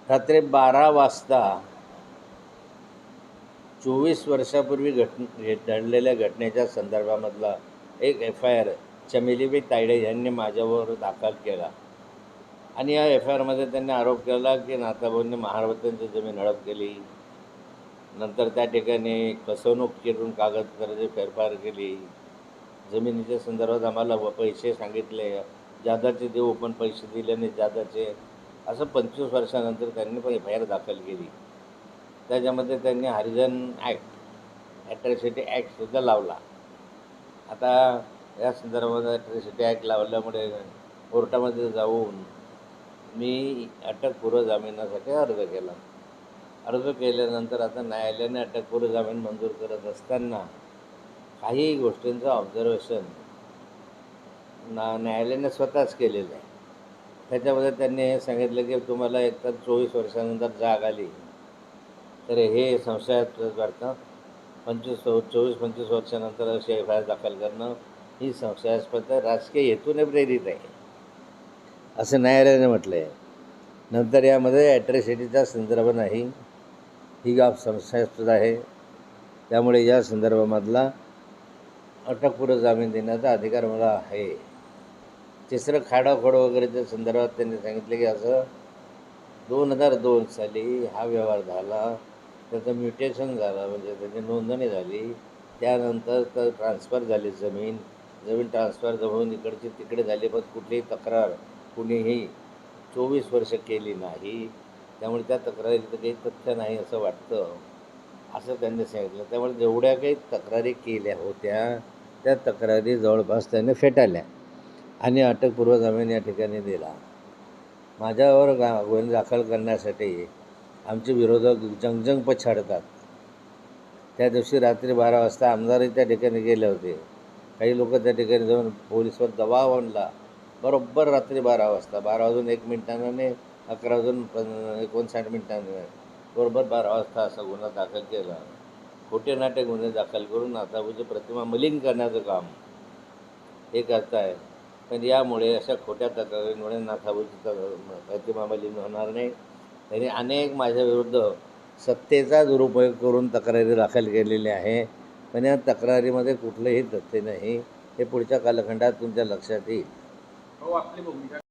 रात्री 12 वाजता 24 वर्षापूर्वी घडलेल्या घटनेच्या संदर्भामधला एक FIR चमेलीबाई तायडे यांनी माझ्यावर दाखल केला. आणि या FIRमध्ये त्यांनी आरोप केला की नाथाभाऊंनी महारवतांची जमीन हडप केली. नंतर त्या ठिकाणी फसवणूक करून कागदपत्राची फेरफार केली. जमिनीच्या संदर्भात आम्हाला पैसे सांगितले, जादाचे देऊ पण पैसे दिले नाही जादाचे, असं 25 वर्षानंतर त्यांनी पण FIR दाखल केली. त्याच्यामध्ये त्यांनी हरिजन ॲक्ट, ॲट्रॉसिटी ॲक्टसुद्धा लावला. आता या संदर्भात ॲट्रॉसिटी ॲक्ट लावल्यामुळे कोर्टामध्ये जाऊन मी अटकपूर्व जामिनासाठी अर्ज केला. अर्ज केल्यानंतर आता न्यायालयाने अटकपूर्व जामीन मंजूर करत असताना काही गोष्टींचं ऑब्झर्वेशन न्यायालयाने स्वतःच केलेलं आहे. त्याच्यामध्ये त्यांनी हे सांगितलं की तुम्हाला एकतर 24 वर्षानंतर जाग आली तर हे संशयास्पद वाटतं. 24-25 वर्षानंतर अशी FIR दाखल करणं ही संशयास्पद राजकीय हेतूने प्रेरित आहे असं न्यायालयाने म्हटलं आहे. नंतर यामध्ये ॲट्रॉसिटीचा संदर्भ नाही, ही बाब संशयास्पद आहे. त्यामुळे या संदर्भामधला अटकपूर्व जामीन देण्याचा अधिकार मला आहे. तिसरं खाडाखोड वगैरेच्या संदर्भात त्यांनी सांगितले की असं 2002 साली हा व्यवहार झाला, त्याचं म्युटेशन झालं, म्हणजे त्याची नोंदणी झाली. त्यानंतर तर ट्रान्सफर झाली जमीन ट्रान्सफर होऊन इकडची तिकडे झाली, पण कुठलीही तक्रार कुणीही 24 वर्ष केली नाही. त्यामुळे त्या तक्रारीचं काही तथ्य नाही असं वाटतं, असं त्यांनी सांगितलं. त्यामुळे जेवढ्या काही तक्रारी केल्या होत्या त्या तक्रारी जवळपास त्याने फेटाळल्या आणि अटकपूर्व जामीन या ठिकाणी दिला. माझ्यावर गुन्हे दाखल करण्यासाठी आमचे विरोधक जंगजंग पछाडतात. त्या दिवशी रात्री 12 वाजता आमदारही त्या ठिकाणी गेले होते. काही लोक त्या ठिकाणी जाऊन पोलिसवर दबाव आणला. बरोबर रात्री 12 वाजता 12:01 आणि 11:59 बरोबर 12 वाजता असा गुन्हा दाखल केला. खोटे नाटे गुन्हे दाखल करून नाथाभाऊची प्रतिमा मलिन करण्याचं काम हे करताय. पण यामुळे अशा खोट्या तक्रारींमुळे नाथाभाऊची प्रतिमा मलिन होणार नाही. त्यांनी अनेक माझ्याविरुद्ध सत्तेचा दुरुपयोग करून तक्रारी दाखल केलेल्या आहे, पण या तक्रारीमध्ये कुठलंही तथ्य नाही. हे पुढच्या कालखंडात तुमच्या लक्षात येईल. हो, आपली भूमिका